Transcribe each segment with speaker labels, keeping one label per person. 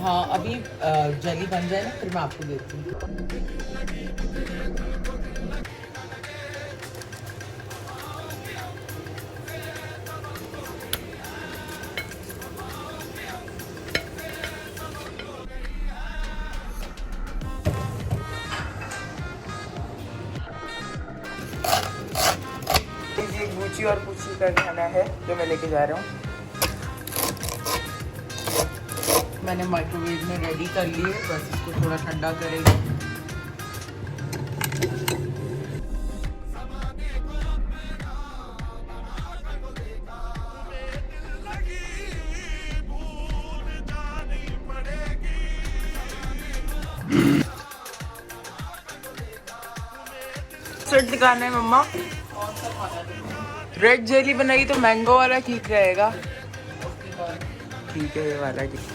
Speaker 1: हाँ अभी जली बन जाए ना फिर मैं आपको देती हूँ। गुची और कुची का खाना है जो मैं लेके जा रहा हूँ। मैंने माइक्रोवेव में रेडी कर लिए, बस इसको थोड़ा ठंडा करेंगे। स्वीट दिखाना है मम्मा। रेड जेली बनाई तो मैंगो वाला ठीक रहेगा। ठीक है ये वाला ठीक।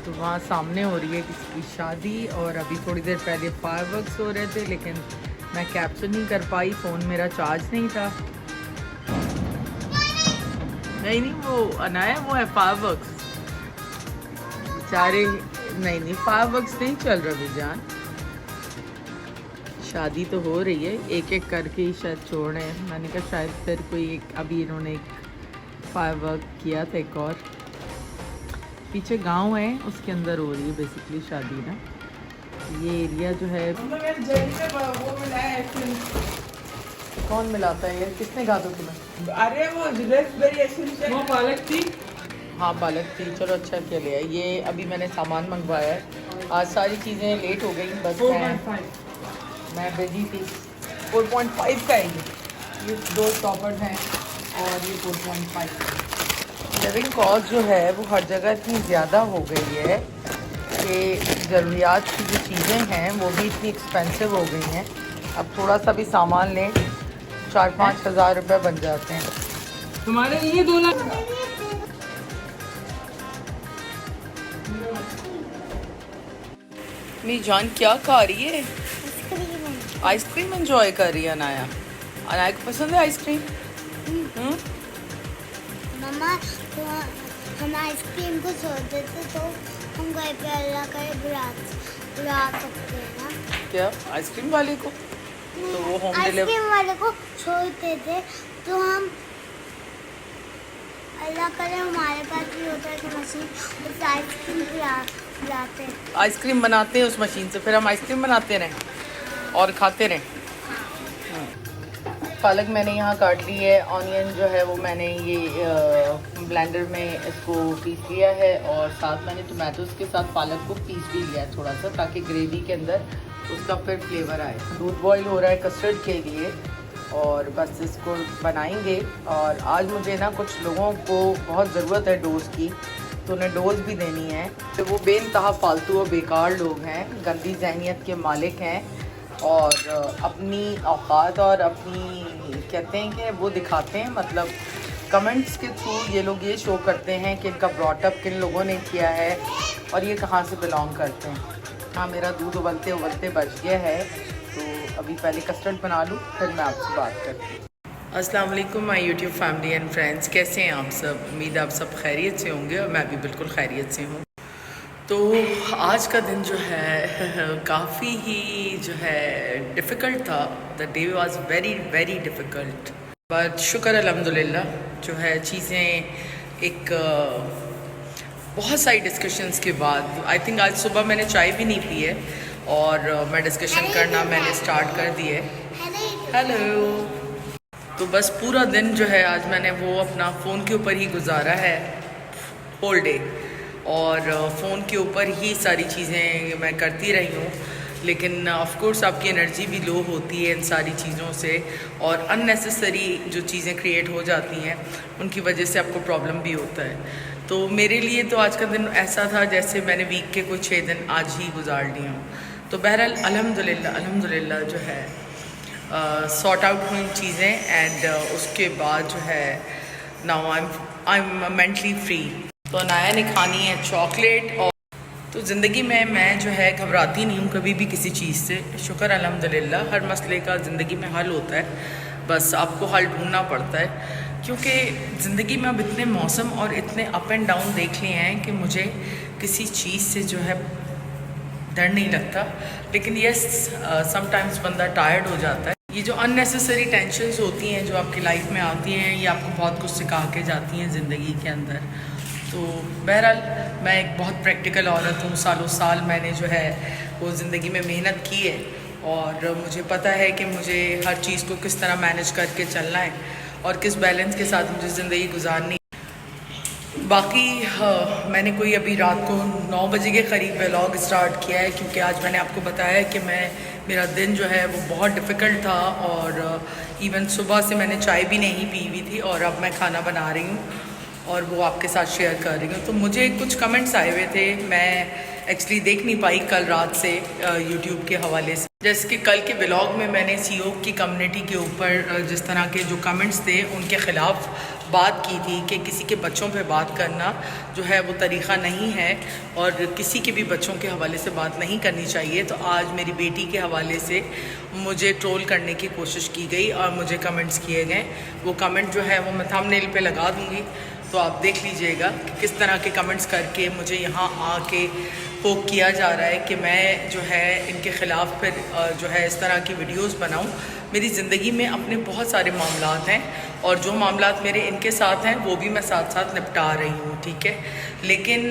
Speaker 1: तो वहाँ सामने हो रही है किसी की शादी और अभी थोड़ी देर पहले फायरवर्क्स हो रहे थे, लेकिन मैं कैप्चर नहीं कर पाई, फ़ोन मेरा चार्ज नहीं था। नहीं वो अनाया वो है फायरवर्क्स बेचारे। नहीं फायरवर्क्स नहीं चल रहा विजान, शादी तो हो रही है, एक एक करके ही शायद छोड़ रहे हैं। मैंने कहा शायद फिर कोई एक अभी इन्होंने एक फायरवर्क किया था एक और। पीछे गांव है उसके अंदर हो रही है बेसिकली शादी ना। ये एरिया जो है वो मिला है। कौन मिलाता है ये, किसने कहा था तुम्हें? अरे वो पालक थी। हाँ पालक थी, चलो अच्छा क्या लिया। ये अभी मैंने सामान मंगवाया है, आज सारी चीज़ें लेट हो गई, बस मैं बिजी थी। 4.5 का है ये 2 टॉपर्स हैं और ये 4.5। लिविंग कॉस्ट जो है वो हर जगह इतनी ज़्यादा हो गई है कि ज़रूरियात की जो चीज़ें हैं वो भी इतनी एक्सपेंसिव हो गई हैं। अब थोड़ा सा भी सामान लें 4-5 हज़ार रुपये बन जाते हैं। तुम्हारे लिए 2 लाख। मेरी जान क्या खा रही है? आइसक्रीम एंजॉय कर रही है अनाया। अनाया को पसंद है आइसक्रीम?
Speaker 2: मम्मा तो हम आइसक्रीम को छोड़ देते तो हम घर पे अल्लाह करे बुला सकते हैं ना।
Speaker 1: क्या आइसक्रीम वाले को? तो वो होम डिलीवरी
Speaker 2: आइसक्रीम वाले को छोड़ते थे तो हम अल्लाह करे हमारे पास भी होता है तो मशीन, उस आइसक्रीम बुलाते हैं,
Speaker 1: आइसक्रीम बनाते हैं उस मशीन से, फिर हम आइसक्रीम बनाते रहें और खाते रहें। पालक मैंने यहाँ काट ली है। ऑनियन जो है वो मैंने ये ब्लेंडर में इसको पीस लिया है और साथ मैंने टमाटोज़ के साथ पालक को पीस भी लिया है थोड़ा सा, ताकि ग्रेवी के अंदर उसका फिर फ्लेवर आए। दूध बॉईल हो रहा है कस्टर्ड के लिए और बस इसको बनाएंगे। और आज मुझे ना कुछ लोगों को बहुत ज़रूरत है डोज़ की, तो उन्हें डोज़ भी देनी है। तो वो बेइंतहा फालतू और बेकार लोग हैं, गंदी जहनीत के मालिक हैं और अपनी औकात और अपनी कहते हैं कि वो दिखाते हैं, मतलब कमेंट्स के थ्रू ये लोग ये शो करते हैं कि इनका ब्रॉटअप किन लोगों ने किया है और ये कहाँ से बिलोंग करते हैं। हाँ मेरा दूध उबलते उबलते बच गया है, तो अभी पहले कस्टर्ड बना लूँ फिर मैं आपसे बात करती हूँ। अस्सलाम वालेकुम my YouTube family and friends, कैसे हैं आप सब? उम्मीद आप सब खैरियत से होंगे और मैं भी बिल्कुल खैरियत से हूँ। तो आज का दिन जो है काफ़ी ही जो है डिफ़िकल्ट था। The day was very very difficult, but शुक्र अल्हम्दुलिल्लाह जो है चीज़ें एक बहुत सारी डिस्कशंस के बाद, आई थिंक आज सुबह मैंने चाय भी नहीं पी है और मैं डिस्कशन करना मैंने स्टार्ट कर दी है। हेलो। तो बस पूरा दिन जो है आज मैंने वो अपना फ़ोन के ऊपर ही गुजारा है होल डे, और फ़ोन के ऊपर ही सारी चीज़ें मैं करती रही हूँ। लेकिन ऑफ कोर्स आपकी एनर्जी भी लो होती है इन सारी चीज़ों से और अननेसेसरी जो चीज़ें क्रिएट हो जाती हैं उनकी वजह से आपको प्रॉब्लम भी होता है। तो मेरे लिए तो आज का दिन ऐसा था जैसे मैंने वीक के कुछ 6 दिन आज ही गुजार लिए हूँ। तो बहरहाल अल्हम्दुलिल्लाह जो है सॉर्ट आउट हुई चीज़ें एंड उसके बाद जो है now I am mentally free. तो अनाया ने खानी है चॉकलेट। और तो ज़िंदगी में मैं जो है घबराती नहीं हूँ कभी भी किसी चीज़ से। शुक्र अल्हम्दुलिल्लाह, हर मसले का ज़िंदगी में हल होता है, बस आपको हल ढूंढना पड़ता है। क्योंकि ज़िंदगी में अब इतने मौसम और इतने अप एंड डाउन देख लिए हैं कि मुझे किसी चीज़ से जो है डर नहीं लगता। लेकिन यस, समटाइम्स बंदा टायर्ड हो जाता है। ये जो अननेसेसरी टेंशन्स होती हैं जो आपकी लाइफ में आती हैं, ये आपको बहुत कुछ सिखा के जाती हैं ज़िंदगी के अंदर। तो बहरहाल मैं एक बहुत प्रैक्टिकल औरत हूँ। सालों साल मैंने जो है वो ज़िंदगी में मेहनत की है और मुझे पता है कि मुझे हर चीज़ को किस तरह मैनेज करके चलना है और किस बैलेंस के साथ मुझे ज़िंदगी गुजारनी। बाकी मैंने कोई अभी रात को 9 बजे के करीब व्लॉग स्टार्ट किया है, क्योंकि आज मैंने आपको बताया कि मेरा दिन जो है वो बहुत डिफ़िकल्ट था और इवन सुबह से मैंने चाय भी नहीं पी हुई थी और अब मैं खाना बना रही हूँ और वो आपके साथ शेयर कर रही हूँ। तो मुझे कुछ कमेंट्स आए हुए थे, मैं एक्चुअली देख नहीं पाई कल रात से यूट्यूब के हवाले से। जैसे कि कल के व्लॉग में मैंने सीओ की कम्युनिटी के ऊपर जिस तरह के जो कमेंट्स थे उनके ख़िलाफ़ बात की थी कि किसी के बच्चों पे बात करना जो है वो तरीक़ा नहीं है और किसी के भी बच्चों के हवाले से बात नहीं करनी चाहिए। तो आज मेरी बेटी के हवाले से मुझे ट्रोल करने की कोशिश की गई और मुझे कमेंट्स किए गए। वो कमेंट जो है वो मैं थंबनेल पे लगा दूँगी, तो आप देख लीजिएगा कि किस तरह के कमेंट्स करके मुझे यहाँ आके पोक किया जा रहा है कि मैं जो है इनके ख़िलाफ़ फिर जो है इस तरह की वीडियोस बनाऊं। मेरी ज़िंदगी में अपने बहुत सारे मामलात हैं और जो मामलात मेरे इनके साथ हैं वो भी मैं साथ साथ निपटा रही हूँ, ठीक है। लेकिन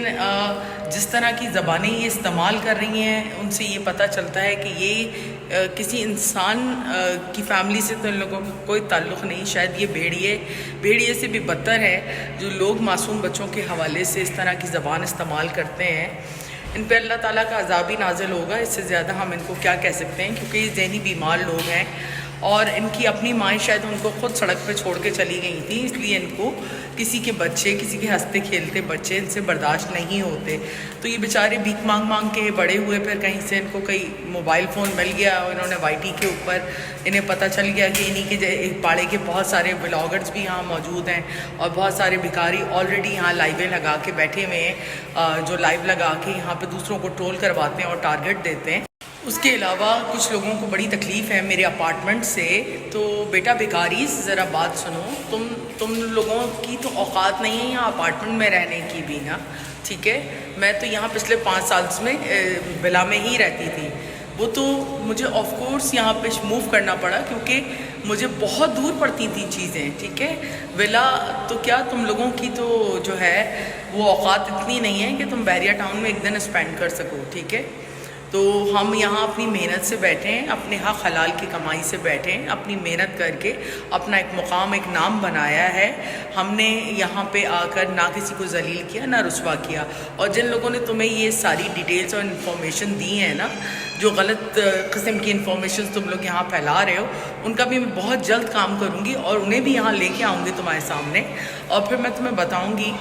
Speaker 1: जिस तरह की ज़बानें ये इस्तेमाल कर रही हैं उनसे ये पता चलता है कि ये किसी इंसान की फ़ैमिली से तो इन लोगों का कोई ताल्लुक़ नहीं। शायद ये भेड़िए से भी बदतर है जो लोग मासूम बच्चों के हवाले से इस तरह की ज़बान इस्तेमाल करते हैं। इन पर अल्लाह ताला का अज़ाब ही नाज़िल होगा, इससे ज़्यादा हम इनको क्या कह सकते हैं, क्योंकि ये ज़हनी बीमार लोग हैं और इनकी अपनी माएँ शायद उनको खुद सड़क पे छोड़ के चली गई थी, इसलिए इनको किसी के बच्चे, किसी के हंसते खेलते बच्चे इनसे बर्दाश्त नहीं होते। तो ये बेचारे भीख मांग के बड़े हुए, फिर कहीं से इनको कहीं मोबाइल फ़ोन मिल गया और इन्होंने वाईटी के ऊपर इन्हें पता चल गया कि इन्हीं के पाड़े के बहुत सारे व्लॉगर्स भी यहाँ मौजूद हैं और बहुत सारे भिखारी ऑलरेडी यहाँ लाइवें लगा के बैठे हुए हैं, जो लाइव लगा के यहाँ पे दूसरों को ट्रोल करवाते हैं और टारगेट देते हैं। उसके अलावा कुछ लोगों को बड़ी तकलीफ़ है मेरे अपार्टमेंट से। तो बेटा भिखारी, ज़रा बात सुनो, तुम लोगों की तो औकात नहीं है यहाँ अपार्टमेंट में रहने की भी ना, ठीक है। मैं तो यहाँ पिछले 5 साल में विला में ही रहती थी। वो तो मुझे ऑफ कोर्स यहाँ पे मूव करना पड़ा क्योंकि मुझे बहुत दूर पड़ती थी चीज़ें, ठीक है। विला तो क्या, तुम लोगों की तो जो है वो औकात इतनी नहीं है कि तुम बैरिया टाउन में एक दिन स्पेंड कर सको, ठीक है। तो हम यहाँ अपनी मेहनत से बैठे हैं, अपने हक़ हलाल की कमाई से बैठे हैं, अपनी मेहनत करके अपना एक मुकाम, एक नाम बनाया है। हमने यहाँ पे आकर ना किसी को जलील किया, ना रुस्वा किया। और जिन लोगों ने तुम्हें ये सारी डिटेल्स और इन्फॉर्मेशन दी है ना, जो गलत किस्म की इन्फॉर्मेशन तुम लोग यहाँ फैला रहे हो, उनका भी मैं बहुत जल्द काम करूँगी और उन्हें भी यहाँ लेके आऊँगी तुम्हारे सामने। और फिर मैं तुम्हें बताऊँगी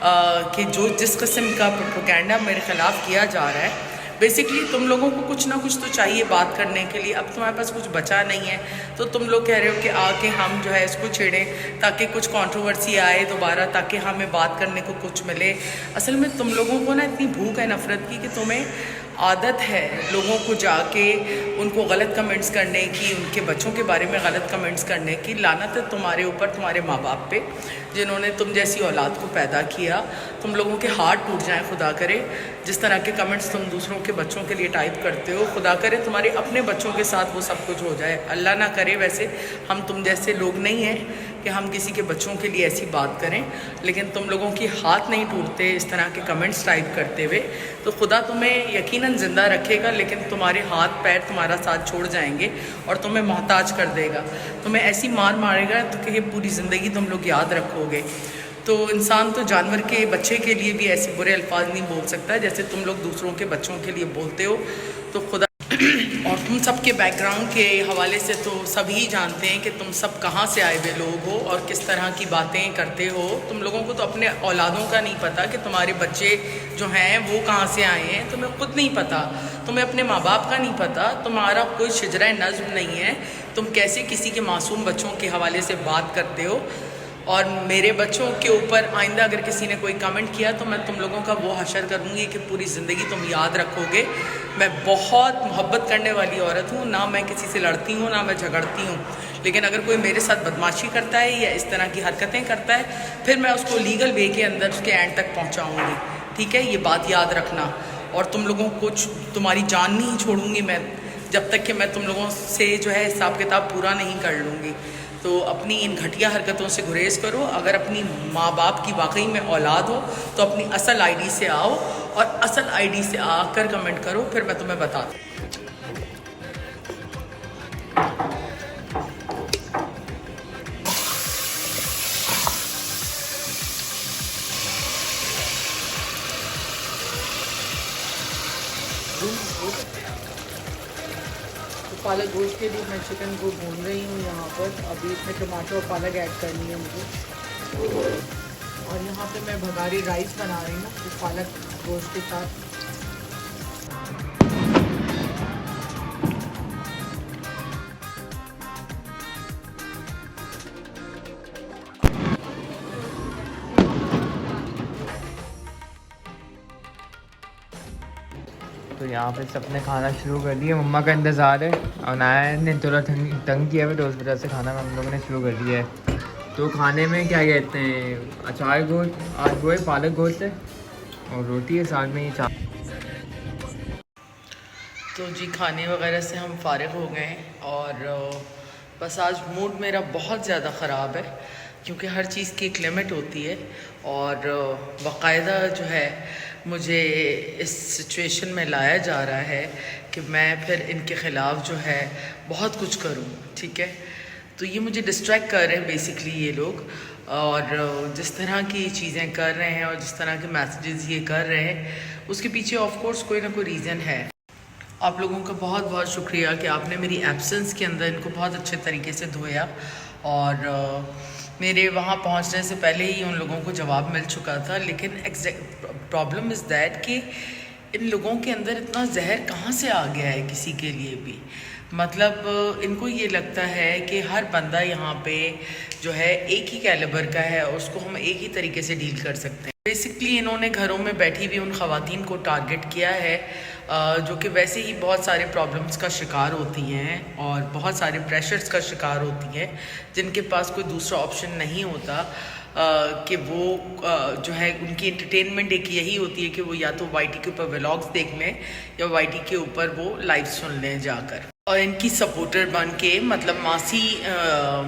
Speaker 1: कि जिस किस्म का प्रोपेगेंडा मेरे ख़िलाफ़ किया जा रहा है, बेसिकली तुम लोगों को कुछ ना कुछ तो चाहिए बात करने के लिए। अब तुम्हारे पास कुछ बचा नहीं है तो तुम लोग कह रहे हो कि आके हम जो है इसको छेड़ें ताकि कुछ कंट्रोवर्सी आए दोबारा, ताकि हमें बात करने को कुछ मिले। असल में तुम लोगों को ना इतनी भूख है नफ़रत की कि तुम्हें आदत है लोगों को जाके उनको गलत कमेंट्स करने की, उनके बच्चों के बारे में गलत कमेंट्स करने की। लानत है तुम्हारे ऊपर, तुम्हारे माँ बाप पे, जिन्होंने तुम जैसी औलाद को पैदा किया। तुम लोगों के हाथ टूट जाएं, खुदा करे। जिस तरह के कमेंट्स तुम दूसरों के बच्चों के लिए टाइप करते हो, खुदा करे तुम्हारे अपने बच्चों के साथ वो सब कुछ हो जाए। अल्लाह ना करे, वैसे हम तुम जैसे लोग नहीं हैं कि हम किसी के बच्चों के लिए ऐसी बात करें, लेकिन तुम लोगों की हाथ नहीं टूटते इस तरह के कमेंट्स टाइप करते हुए। तो खुदा तुम्हें यकीनन ज़िंदा रखेगा, लेकिन तुम्हारे हाथ पैर तुम्हारा साथ छोड़ जाएंगे और तुम्हें मोहताज कर देगा। तुम्हें ऐसी मार मारेगा तो कि ये पूरी ज़िंदगी तुम लोग याद रखोगे। तो इंसान तो जानवर के बच्चे के लिए भी ऐसे बुरे अल्फाज नहीं बोल सकता जैसे तुम लोग दूसरों के बच्चों के लिए बोलते हो। तो खुदा और तुम सब के बैकग्राउंड के हवाले से तो सभी जानते हैं कि तुम सब कहाँ से आए हुए लोग हो और किस तरह की बातें करते हो। तुम लोगों को तो अपने औलादों का नहीं पता कि तुम्हारे बच्चे जो हैं वो कहाँ से आए हैं, तुम्हें खुद नहीं पता, तुम्हें अपने माँ बाप का नहीं पता, तुम्हारा कोई शिजरा नज़्म नहीं है। तुम कैसे किसी के मासूम बच्चों के हवाले से बात करते हो। और मेरे बच्चों के ऊपर आइंदा अगर किसी ने कोई कमेंट किया तो मैं तुम लोगों का वो हशर करूँगी कि पूरी ज़िंदगी तुम याद रखोगे। मैं बहुत मोहब्बत करने वाली औरत हूँ, ना मैं किसी से लड़ती हूँ ना मैं झगड़ती हूँ, लेकिन अगर कोई मेरे साथ बदमाशी करता है या इस तरह की हरकतें करता है फिर मैं उसको लीगल वे के अंदर उसके एंड तक पहुँचाऊँगी। ठीक है, ये बात याद रखना। और तुम लोगों को तुम्हारी जान नहीं छोड़ूंगी मैं जब तक कि मैं तुम लोगों से जो है हिसाब किताब पूरा नहीं कर लूँगी। तो अपनी इन घटिया हरकतों से गुरेज करो। अगर अपनी माँ बाप की वाकई में औलाद हो तो अपनी असल आईडी से आओ और असल आईडी से आकर कमेंट करो, फिर मैं तुम्हें बता दूँ। तो पालक गोश्त के लिए मैं चिकन को भून रही हूँ यहाँ पर। अभी इसमें टमाटर और पालक ऐड करनी है मुझे। और यहाँ पे मैं भगारी राइस बना रही हूँ तो पालक गोश्त के साथ।
Speaker 3: तो यहाँ पे सबने खाना शुरू कर दिया, मम्मा का इंतज़ार है और नाया ने थोड़ा तंग किया है तो उस वजह से खाना हम लोगों ने शुरू कर दिया है। तो खाने में क्या कहते हैं, अचार गोश्त, आज वो है पालक गोश्त है और रोटी है साथ में। ये
Speaker 1: तो जी खाने वगैरह से हम फारिग हो गए हैं और बस आज मूड मेरा बहुत ज़्यादा ख़राब है क्योंकि हर चीज़ की एक लिमिट होती है और बाकायदा जो है मुझे इस सिचुएशन में लाया जा रहा है कि मैं फिर इनके ख़िलाफ़ जो है बहुत कुछ करूं। ठीक है, तो ये मुझे डिस्ट्रैक्ट कर रहे हैं बेसिकली ये लोग, और जिस तरह की चीज़ें कर रहे हैं और जिस तरह के मैसेजेस ये कर रहे हैं उसके पीछे ऑफ कोर्स कोई ना कोई रीज़न है। आप लोगों का बहुत बहुत शुक्रिया कि आपने मेरी एब्सेंस के अंदर इनको बहुत अच्छे तरीके से धोया और मेरे वहाँ पहुँचने से पहले ही उन लोगों को जवाब मिल चुका था। लेकिन प्रॉब्लम इज़ दैट कि इन लोगों के अंदर इतना जहर कहाँ से आ गया है किसी के लिए भी। मतलब इनको ये लगता है कि हर बंदा यहाँ पे जो है एक ही कैलिबर का है और उसको हम एक ही तरीके से डील कर सकते हैं। बेसिकली इन्होंने घरों में बैठी हुई उन ख़वातीन को टारगेट किया है जो कि वैसे ही बहुत सारे प्रॉब्लम्स का शिकार होती हैं और बहुत सारे प्रेशर्स का शिकार होती हैं, जिनके पास कोई दूसरा ऑप्शन नहीं होता कि वो जो है उनकी एंटरटेनमेंट एक यही होती है कि वो या तो वाईटी के ऊपर व्लॉग्स देख लें या वाईटी के ऊपर वो लाइव सुन लें जाकर। और इनकी सपोर्टर बन के मतलब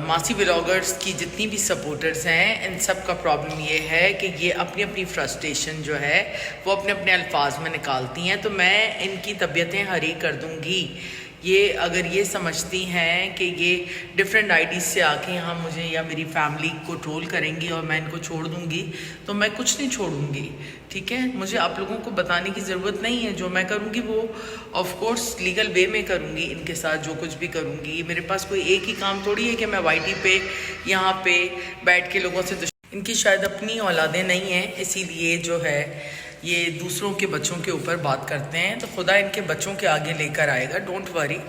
Speaker 1: मासी व्लॉगर्स की जितनी भी सपोर्टर्स हैं इन सब का प्रॉब्लम ये है कि ये अपनी अपनी फ्रस्ट्रेशन जो है वो अपने अपने अल्फाज में निकालती हैं। तो मैं इनकी तबीयतें हरी कर दूँगी। ये अगर ये समझती हैं कि ये डिफरेंट आईडीज़ से आके यहाँ मुझे या मेरी फैमिली को ट्रोल करेंगी और मैं इनको छोड़ दूँगी, तो मैं कुछ नहीं छोड़ूंगी। ठीक है, मुझे आप लोगों को बताने की ज़रूरत नहीं है। जो मैं करूँगी वो ऑफ कोर्स लीगल वे में करूँगी। इनके साथ जो कुछ भी करूँगी, मेरे पास कोई एक ही काम थोड़ी है कि मैं वाईटी पे यहाँ पे बैठ के लोगों से इनकी शायद अपनी औलादें नहीं हैं, इसीलिए जो है ये दूसरों के बच्चों के ऊपर बात करते हैं। तो खुदा इनके बच्चों के आगे लेकर आएगा, डोंट वरी।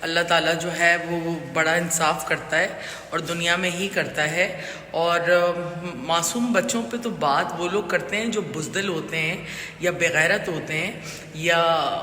Speaker 1: अल्लाह ताला जो है वो बड़ा इंसाफ करता है और दुनिया में ही करता है। और मासूम बच्चों पे तो बात वो लोग करते हैं जो बुज़दिल होते हैं या बेगैरत होते हैं या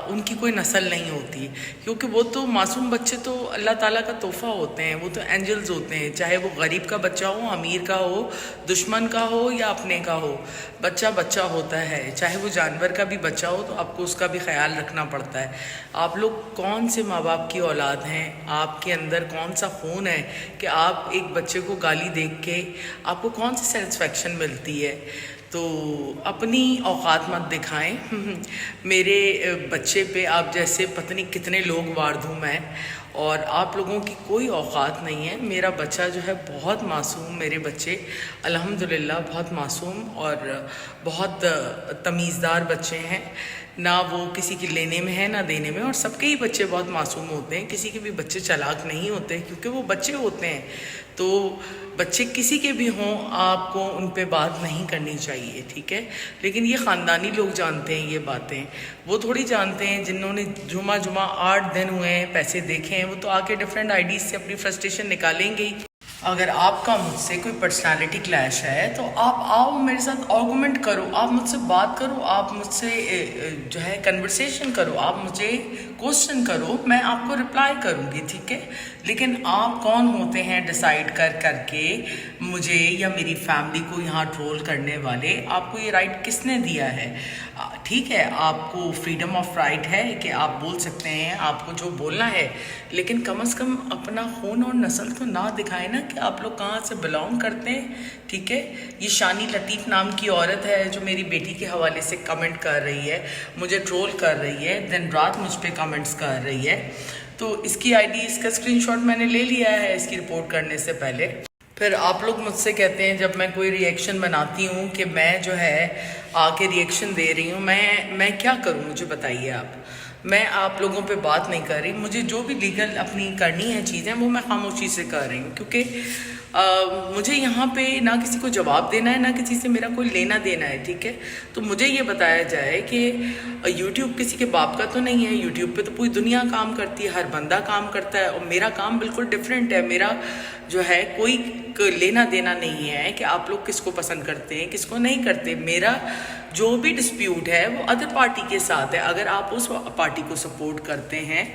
Speaker 1: उनकी कोई नस्ल नहीं होती, क्योंकि वो तो मासूम बच्चे तो अल्लाह ताला का तोहफ़ा होते हैं, वो तो एंजल्स होते हैं। चाहे वो गरीब का बच्चा हो, अमीर का हो, दुश्मन का हो या अपने का हो, बच्चा बच्चा होता है। चाहे वो जानवर का भी बच्चा हो तो आपको उसका भी ख्याल रखना पड़ता है। आप लोग कौन से माँ बाप की औलाद हैं, आपके अंदर कौन सा खून है कि आप एक बच्चे को गाली देख के आपको कौन सी सेटिस्फेक्शन मिलती है। तो अपनी औकात मत दिखाएं। मेरे बच्चे पे आप जैसे पता नहीं कितने लोग वार दूँ मैं, और आप लोगों की कोई औकात नहीं है। मेरा बच्चा जो है बहुत मासूम, मेरे बच्चे अल्हम्दुलिल्लाह बहुत मासूम और बहुत तमीज़दार बच्चे हैं। ना वो किसी की लेने में है ना देने में, और सबके ही बच्चे बहुत मासूम होते हैं। किसी के भी बच्चे चालाक नहीं होते क्योंकि वो बच्चे होते हैं। तो बच्चे किसी के भी हों, आपको उन पे बात नहीं करनी चाहिए, ठीक है। लेकिन ये ख़ानदानी लोग जानते हैं ये बातें, वो थोड़ी जानते हैं जिन्होंने जुमा 8 दिन हुए हैं पैसे देखे हैं, वो तो आके डिफरेंट आईडीज़ से अपनी फ्रस्ट्रेशन निकालेंगे ही। अगर आपका मुझसे कोई पर्सनालिटी क्लैश है तो आप आओ मेरे साथ आर्गूमेंट करो, आप मुझसे बात करो, आप मुझसे जो है कन्वर्सेशन करो, आप मुझे क्वेश्चन करो, मैं आपको रिप्लाई करूँगी, ठीक है। लेकिन आप कौन होते हैं डिसाइड करके मुझे या मेरी फैमिली को यहाँ ट्रोल करने वाले? आपको ये राइट किसने दिया है? ठीक है, आपको फ्रीडम ऑफ राइट है कि आप बोल सकते हैं, आपको जो बोलना है, लेकिन कम से कम अपना खून और नस्ल तो ना दिखाएं ना कि आप लोग कहाँ से बिलोंग करते हैं, ठीक है। ये शानी लतीफ़ नाम की औरत है जो मेरी बेटी के हवाले से कमेंट कर रही है, मुझे ट्रोल कर रही है, दिन रात मुझ पर कमेंट्स कर रही है। तो इसकी आईडी, इसका स्क्रीनशॉट मैंने ले लिया है इसकी रिपोर्ट करने से पहले। फिर आप लोग मुझसे कहते हैं जब मैं कोई रिएक्शन बनाती हूँ कि मैं जो है आके रिएक्शन दे रही हूँ, मैं क्या करूँ मुझे बताइए आप। मैं आप लोगों पे बात नहीं कर रही, मुझे जो भी लीगल अपनी करनी है चीज़ें वो मैं खामोशी से कर रही हूँ, क्योंकि मुझे यहाँ पे ना किसी को जवाब देना है, ना किसी से मेरा कोई लेना देना है, ठीक है। तो मुझे ये बताया जाए कि यूट्यूब किसी के बाप का तो नहीं है, यूट्यूब पे तो पूरी दुनिया काम करती है, हर बंदा काम करता है, और मेरा काम बिल्कुल डिफरेंट है। मेरा जो है कोई लेना देना नहीं है कि आप लोग किसको पसंद करते हैं किसको नहीं करते। मेरा जो भी डिस्प्यूट है वो अदर पार्टी के साथ है। अगर आप उस पार्टी को सपोर्ट करते हैं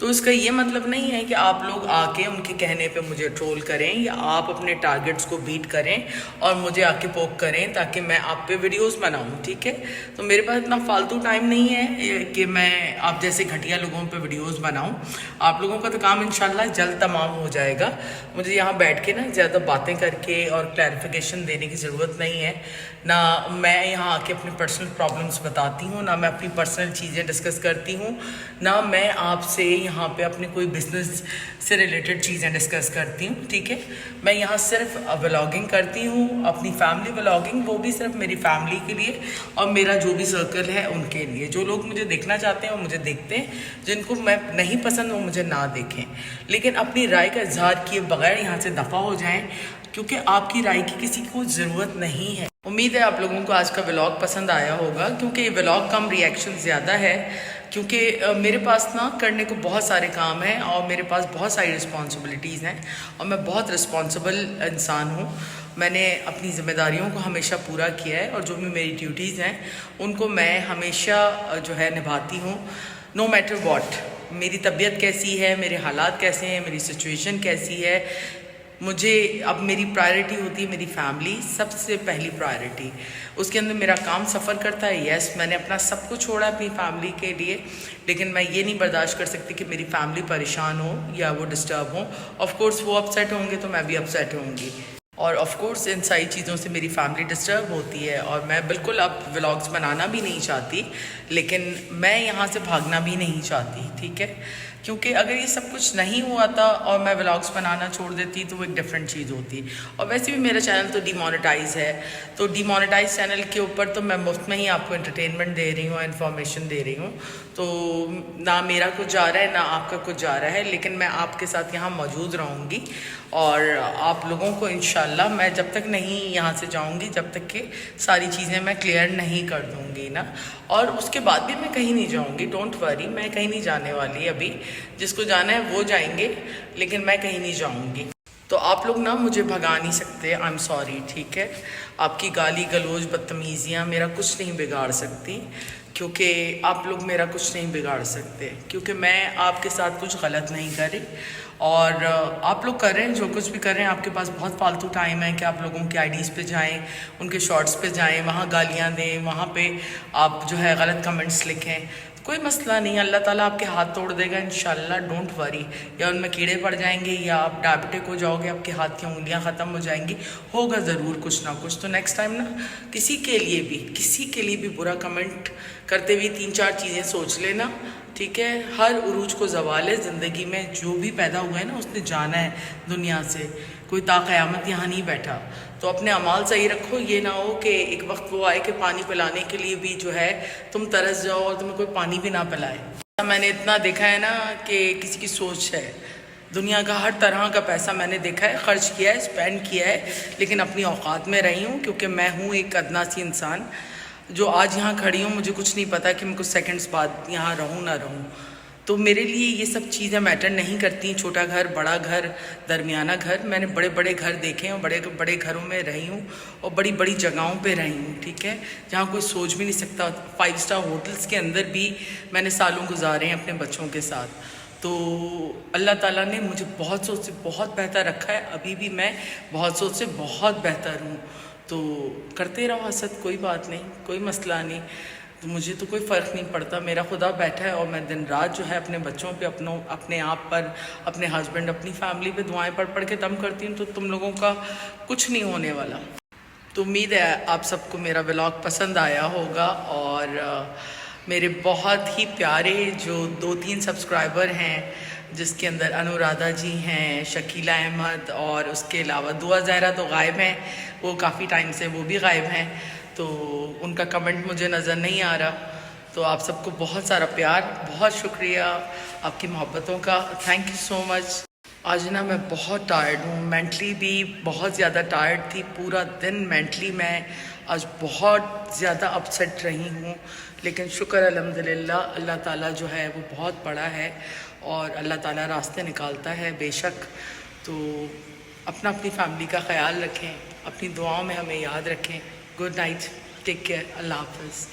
Speaker 1: तो इसका ये मतलब नहीं है कि आप लोग आके उनके कहने पे मुझे ट्रोल करें या आप अपने टारगेट्स को बीट करें और मुझे आके पोक करें ताकि मैं आप पे वीडियोस बनाऊं, ठीक है। तो मेरे पास इतना फालतू टाइम नहीं है कि मैं आप जैसे घटिया लोगों पे वीडियोस बनाऊं। आप लोगों का तो काम इंशाल्लाह जल्द तमाम हो जाएगा। मुझे यहाँ बैठ के ना ज़्यादा बातें करके और क्लैरिफिकेशन देने की ज़रूरत नहीं है। ना मैं यहाँ आके अपनी पर्सनल प्रॉब्लम्स बताती हूँ, ना मैं अपनी पर्सनल चीज़ें डिस्कस करती हूँ, ना मैं आपसे यहाँ पे अपने कोई बिजनेस से रिलेटेड चीज़ें डिस्कस करती हूँ, ठीक है। मैं यहाँ सिर्फ व्लॉगिंग करती हूँ, अपनी फैमिली व्लॉगिंग, वो भी सिर्फ मेरी फैमिली के लिए और मेरा जो भी सर्कल है उनके लिए। जो लोग मुझे देखना चाहते हैं वो मुझे देखते हैं, जिनको मैं नहीं पसंद वो मुझे ना देखें, लेकिन अपनी राय का इजहार किए बगैर यहाँ से दफ़ा हो जाएँ, क्योंकि आपकी राय की किसी को ज़रूरत नहीं है। उम्मीद है आप लोगों को आज का व्लॉग पसंद आया होगा, क्योंकि ये व्लॉग कम रिएक्शन ज़्यादा है, क्योंकि मेरे पास ना करने को बहुत सारे काम हैं और मेरे पास बहुत सारी रिस्पॉन्सिबिलिटीज़ हैं और मैं बहुत रिस्पॉन्सिबल इंसान हूँ। मैंने अपनी ज़िम्मेदारियों को हमेशा पूरा किया है और जो भी मेरी ड्यूटीज़ हैं उनको मैं हमेशा जो है निभाती हूँ, नो मैटर वॉट। मेरी तबीयत कैसी है, मेरे हालात कैसे हैं, मेरी सिचुएशन कैसी है, मुझे अब मेरी प्रायोरिटी होती है मेरी फैमिली, सबसे पहली प्रायोरिटी। उसके अंदर मेरा काम सफ़र करता है। यस, मैंने अपना सब कुछ छोड़ा अपनी फैमिली के लिए, लेकिन मैं ये नहीं बर्दाश्त कर सकती कि मेरी फैमिली परेशान हो या वो डिस्टर्ब हो। ऑफ कोर्स वो अपसेट होंगे तो मैं भी अपसेट होंगी, और ऑफ कोर्स इन सारी चीज़ों से मेरी फैमिली डिस्टर्ब होती है और मैं बिल्कुल अब व्लॉग्स बनाना भी नहीं चाहती, लेकिन मैं यहाँ से भागना भी नहीं चाहती, ठीक है। क्योंकि अगर ये सब कुछ नहीं हुआ था और मैं व्लॉग्स बनाना छोड़ देती तो वो एक डिफरेंट चीज़ होती। और वैसे भी मेरा चैनल तो डिमोनेटाइज है, तो डिमोनेटाइज चैनल के ऊपर तो मैं मुफ्त में ही आपको एंटरटेनमेंट दे रही हूँ, इन्फॉर्मेशन दे रही हूँ, तो ना मेरा कुछ जा रहा है ना आपका कुछ जा रहा है, लेकिन मैं आपके साथ यहाँ मौजूद रहूँगी और आप लोगों को इंशाल्लाह मैं जब तक नहीं यहाँ से जाऊँगी, जब तक कि सारी चीज़ें मैं क्लियर नहीं कर दूँगी ना, और उसके बाद भी मैं कहीं नहीं जाऊँगी, डोंट वरी, मैं कहीं नहीं जाने वाली अभी। जिसको जाना है वो जाएंगे, लेकिन मैं कहीं नहीं जाऊँगी। तो आप लोग ना मुझे भगा नहीं सकते, आई एम सॉरी, ठीक है। आपकी गाली गलौज बदतमीज़ियाँ मेरा कुछ नहीं बिगाड़ सकती, क्योंकि आप लोग मेरा कुछ नहीं बिगाड़ सकते, क्योंकि मैं आपके साथ कुछ गलत नहीं करी और आप लोग कर रहे हैं जो कुछ भी कर रहे हैं। आपके पास बहुत फालतू टाइम है कि आप लोगों की आईडीज़ पे जाएं, उनके शॉर्ट्स पे जाएं, वहाँ गालियाँ दें, वहाँ पे आप जो है गलत कमेंट्स लिखें, कोई मसला नहीं, अल्लाह ताला आपके हाथ तोड़ देगा इंशाल्लाह, डोंट वरी। या उनमें कीड़े पड़ जाएंगे या आप डायबिटिक हो जाओगे, आपके हाथ की उंगलियां ख़त्म हो जाएंगी, होगा ज़रूर कुछ ना कुछ। तो नेक्स्ट टाइम ना किसी के लिए भी बुरा कमेंट करते हुए 3-4 चीज़ें सोच लेना, ठीक है। हर उरूज को ज़वाल है ज़िंदगी में, जो भी पैदा हुआ है ना उसने जाना है दुनिया से, कोई ताक़यामत यहाँ नहीं बैठा। तो अपने अमाल सही रखो, ये ना हो कि एक वक्त वो आए कि पानी पिलाने के लिए भी जो है तुम तरस जाओ और तुम्हें कोई पानी भी ना पिलाए। मैंने इतना देखा है ना कि किसी की सोच है, दुनिया का हर तरह का पैसा मैंने देखा है, खर्च किया है, स्पेंड किया है, लेकिन अपनी औकात में रही हूँ, क्योंकि मैं हूँ एक अदना सी इंसान जो आज यहाँ खड़ी हूँ। मुझे कुछ नहीं पता कि मैं कुछ सेकंड्स बाद यहाँ रहूँ ना रहूँ। तो तो मेरे लिए ये सब चीज़ें मैटर नहीं करती, छोटा घर, बड़ा घर, दरमियाना घर। मैंने बड़े बड़े घर देखे हैं और बड़े बड़े घरों में रही हूँ और बड़ी बड़ी जगहों पे रही हूँ, ठीक है, जहाँ कोई सोच भी नहीं सकता। 5 स्टार होटल्स के अंदर भी मैंने सालों गुजारे हैं अपने बच्चों के साथ। तो अल्लाह ताला ने मुझे बहुत सोच से बहुत बेहतर रखा है, अभी भी मैं बहुत सोच से बहुत बेहतर हूँ। तो करते रहो हसद, कोई बात नहीं, कोई मसला नहीं, तो मुझे तो कोई फ़र्क नहीं पड़ता। मेरा खुदा बैठा है और मैं दिन रात जो है अपने बच्चों पे, अपने आप पर, अपने हस्बैंड, अपनी फैमिली पे दुआएं पढ़ पढ़ के दम करती हूँ। तो तुम लोगों का कुछ नहीं होने वाला। तो उम्मीद है आप सबको मेरा व्लॉग पसंद आया होगा और मेरे बहुत ही प्यारे जो 2-3 सब्सक्राइबर हैं, जिसके अंदर अनुराधा जी हैं, शकीला अहमद और उसके अलावा दुआ ज़हरा तो गायब हैं, वो काफ़ी टाइम से वो भी गायब हैं, तो उनका कमेंट मुझे नज़र नहीं आ रहा। तो आप सबको बहुत सारा प्यार, बहुत शुक्रिया आपकी मोहब्बतों का, थैंक यू सो मच। आज ना मैं बहुत टायर्ड हूँ, मेंटली भी बहुत ज़्यादा टायर्ड थी। पूरा दिन मेंटली मैं आज बहुत ज़्यादा अपसेट रही हूँ, लेकिन शुक्र अल्हम्दुलिल्लाह, अल्लाह ताला जो है वो बहुत बड़ा है और अल्लाह ताला रास्ते निकालता है बेशक। तो अपनी फैमिली का ख्याल रखें, अपनी दुआओं में हमें याद रखें। गुड नाइट, टेक केयर, अल्लाह हाफ़िज़।